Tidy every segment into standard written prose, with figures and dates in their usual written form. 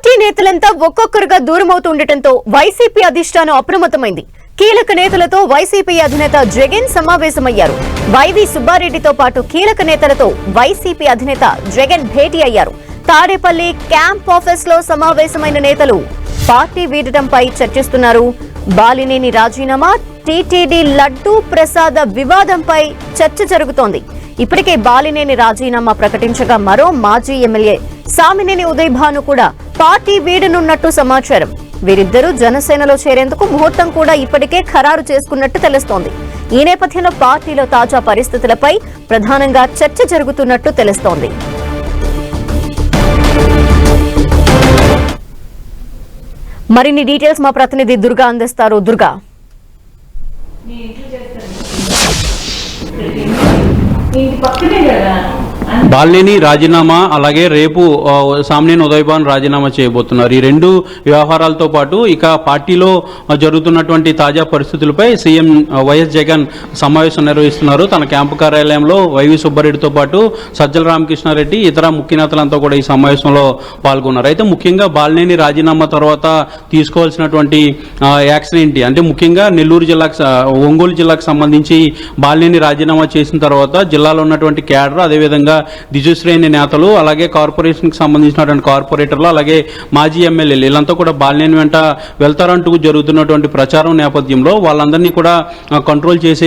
Party నేతలంతా ఒక్కొక్కరుగా దూరమవుతుండటంతో YCP అధిష్టానం అప్రమత్తమైంది. కీలక నేతలతో వైసీపీ అధినేత జగన్ సమావేశమయ్యారు. వైవి సుబ్బారెడ్డితో పాటు కీలక నేతలతో వైసీపీ అధినేత జగన్ భేటీ అయ్యారు. తాడేపల్లి క్యాంప్ ఆఫీస్ లో సమావేశమైన నేతలు పార్టీ వీడటంపై చర్చిస్తున్నారు. బాలినేని రాజీనామా, టీటీడీ లడ్డూ ప్రసాద వివాదంపై చర్చ జరుగుతోంది. ఇప్పటికే బాలినేని రాజీనామా ప్రకటించగా మరో మాజీ ఎమ్మెల్యే సామినేని ఉదయ్ భాను కూడా పార్టీ వీడనున్నట్టు సమాచారం. వీరిద్దరూ జనసేనలో చేరేందుకు ముహూర్తం కూడా ఇప్పటికే ఖరారు చేసుకున్నట్టు తెలుస్తోంది. ఈ నేపథ్యంలో పార్టీలో తాజా పరిస్థితులపై ప్రధానంగా చర్చ జరుగుతున్నట్టు తెలుస్తోంది. మరిన్ని డీటెయిల్స్ మా ప్రతినిధి దుర్గా అందిస్తారు. దుర్గా, బాలినేని రాజీనామా, అలాగే రేపు సామినేని ఉదయ్ భాను రాజీనామా చేయబోతున్నారు. ఈ రెండు వ్యవహారాలతో పాటు ఇక పార్టీలో జరుగుతున్నటువంటి తాజా పరిస్థితులపై సీఎం వైఎస్ జగన్ సమావేశం నిర్వహిస్తున్నారు. తన క్యాంపు కార్యాలయంలో వైవి సుబ్బారెడ్డితో పాటు సజ్జల రామకృష్ణారెడ్డి, ఇతర ముఖ్య నేతలంతా కూడా ఈ సమావేశంలో పాల్గొన్నారు. అయితే ముఖ్యంగా బాలినేని రాజీనామా తర్వాత తీసుకోవాల్సినటువంటి యాక్షన్ ఏంటి అంటే, ముఖ్యంగా ఒంగోలు జిల్లాకు సంబంధించి బాలినేని రాజీనామా చేసిన తర్వాత జిల్లాలో ఉన్నటువంటి క్యాడర్, అదేవిధంగా దిశశ్రేణి నేతలు, అలాగే కార్పొరేషన్ కి సంబంధించినటువంటి కార్పొరేటర్లు, అలాగే మాజీ ఎమ్మెల్యేలు వీళ్ళంతా కూడా బాలినేని వెంట వెళ్తారంటూ జరుగుతున్నటువంటి ప్రచారం నేపథ్యంలో వాళ్ళందరినీ కూడా కంట్రోల్ చేసే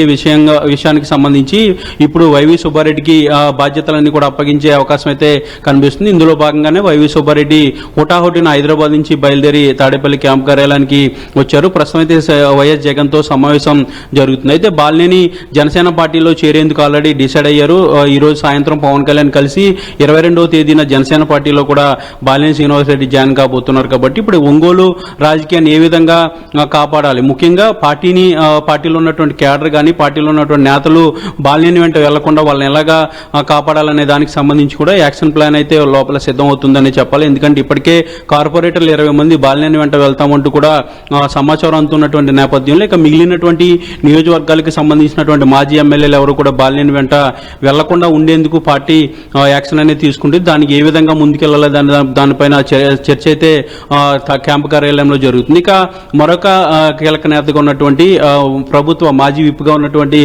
విషయానికి సంబంధించి ఇప్పుడు వైవి సుబ్బారెడ్డికి బాధ్యతలన్నీ కూడా అప్పగించే అవకాశం అయితే కనిపిస్తుంది. ఇందులో భాగంగానే వైవి సుబ్బారెడ్డి హుటాహుటిన హైదరాబాద్ నుంచి బయలుదేరి తాడేపల్లి క్యాంప్ కార్యాలయానికి వచ్చారు. ప్రస్తుతం అయితే వైఎస్ జగన్ తో సమావేశం జరుగుతుంది. అయితే బాలినేని జనసేన పార్టీలో చేరేందుకు ఆల్రెడీ డిసైడ్ అయ్యారు. ఈ రోజు సాయంత్రం పవన్ కళ్యాణ్ కలిసి 22వ తేదీన జనసేన పార్టీలో కూడా బాలినేని శ్రీనివాసరెడ్డి జాయిన్ కాబోతున్నారు. కాబట్టి ఇప్పుడు ఒంగోలు రాజకీయాన్ని ఏ విధంగా కాపాడాలి, ముఖ్యంగా పార్టీలో ఉన్నటువంటి క్యాడర్ కానీ పార్టీలో ఉన్నటువంటి నేతలు బాలినేని వెంట వెళ్లకుండా వాళ్ళని ఎలాగా కాపాడాలనే దానికి సంబంధించి కూడా యాక్షన్ ప్లాన్ అయితే లోపల సిద్ధం అవుతుందని చెప్పాలి. ఎందుకంటే ఇప్పటికే కార్పొరేటర్లు 20 మంది బాలినేని వెంట వెళ్తామంటూ కూడా సమాచారం అందుతున్నటువంటి నేపథ్యంలో ఇక మిగిలినటువంటి నియోజకవర్గాలకు సంబంధించినటువంటి మాజీ ఎమ్మెల్యేలు ఎవరు కూడా బాలినేని వెంట వెళ్లకుండా ఉండేందుకు పార్టీ యాక్షన్ అనేది తీసుకుంటే దానికి ఏ విధంగా ముందుకెళ్లాలి దానిపైన చర్చ అయితే క్యాంపు కార్యాలయంలో జరుగుతుంది. ఇక మరొక కీలక నేతగా ఉన్నటువంటి ప్రభుత్వ మాజీ విప్గా ఉన్నటువంటి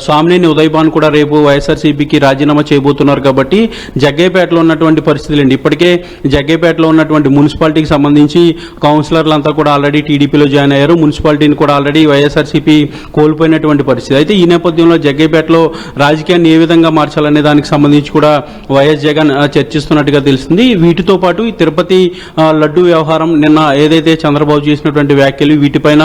సామినేని ఉదయ్ భాను కూడా రేపు వైఎస్ఆర్సీపీకి రాజీనామా చేయబోతున్నారు. కాబట్టి జగ్గయ్యపేటలో ఉన్నటువంటి పరిస్థితులు ఏంటి, ఇప్పటికే జగ్గయ్యపేటలో ఉన్నటువంటి మున్సిపాలిటీకి సంబంధించి కౌన్సిలర్లంతా కూడా ఆల్రెడీ టీడీపీలో జాయిన్ అయ్యారు. మున్సిపాలిటీని కూడా ఆల్రెడీ వైఎస్ఆర్సీపీ కోల్పోయినటువంటి పరిస్థితి. అయితే ఈ నేపథ్యంలో జగ్గయ్యపేటలో రాజకీయాన్ని ఏ విధంగా మార్చాలనే దానికి సంబంధించి కూడా వైఎస్ జగన్ చర్చిస్తున్నట్టుగా తెలుస్తుంది. వీటితో పాటు ఈ తిరుపతి లడ్డు వ్యవహారం, నిన్న ఏదైతే చంద్రబాబు చేసినటువంటి వ్యాఖ్యలు, వీటిపైన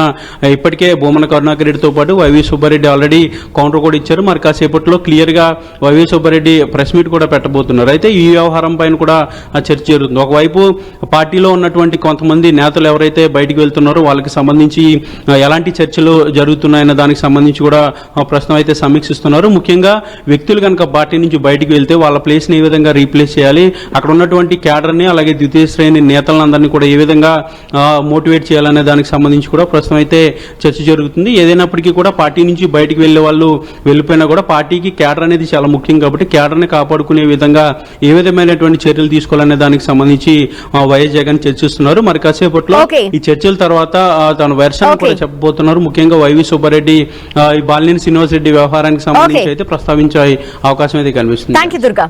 ఇప్పటికే భూమన కరుణాకర్ రెడ్డితో పాటు వైవి సుబ్బారెడ్డి ఆల్రెడీ కౌంటర్ కూడా ఇచ్చారు. మరి కాసేపట్లో క్లియర్ గా వైవి సుబ్బారెడ్డి ప్రెస్ మీట్ కూడా పెట్టబోతున్నారు. అయితే ఈ వ్యవహారం పైన కూడా చర్చ జరుగుతుంది. ఒకవైపు పార్టీలో ఉన్నటువంటి కొంతమంది నేతలు ఎవరైతే బయటికి వెళ్తున్నారో వాళ్ళకి సంబంధించి ఎలాంటి చర్చలు జరుగుతున్నాయన్న దానికి సంబంధించి కూడా ప్రస్తుతం అయితే సమీక్షిస్తున్నారు. ముఖ్యంగా వ్యక్తులు కనుక పార్టీ నుంచి బయటికి వెళ్తే వాళ్ళ ప్లేస్ ని ఏ విధంగా రీప్లేస్ చేయాలి, అక్కడ ఉన్నటువంటి క్యాడర్ ని అలాగే ద్వితీయ శ్రేణి నేతలందరినీ కూడా ఏ విధంగా మోటివేట్ చేయాలనే దానికి సంబంధించి కూడా ప్రస్తుతం అయితే చర్చ జరుగుతుంది. ఏదైనప్పటికీ కూడా పార్టీ నుంచి బయటికి వెళ్లే వాళ్ళు వెళ్ళిపోయినా కూడా పార్టీకి క్యాడర్ అనేది చాలా ముఖ్యం. కాబట్టి క్యాడర్ ని కాపాడుకునే విధంగా ఏ విధమైనటువంటి చర్యలు తీసుకోవాలనే దానికి సంబంధించి వైఎస్ జగన్ చర్చిస్తున్నారు. మరి కాసేపట్లో ఈ చర్చల తర్వాత తన వెర్షన్ కూడా చెప్పబోతున్నారు. ముఖ్యంగా వైవి సుబ్బారెడ్డి ఈ బాలినేని శ్రీనివాసరెడ్డి వ్యవహారానికి సంబంధించి అయితే ప్రస్తావించే అవకాశం అయితే కనిపిస్తుంది. థాంక్యూ దుర్గా.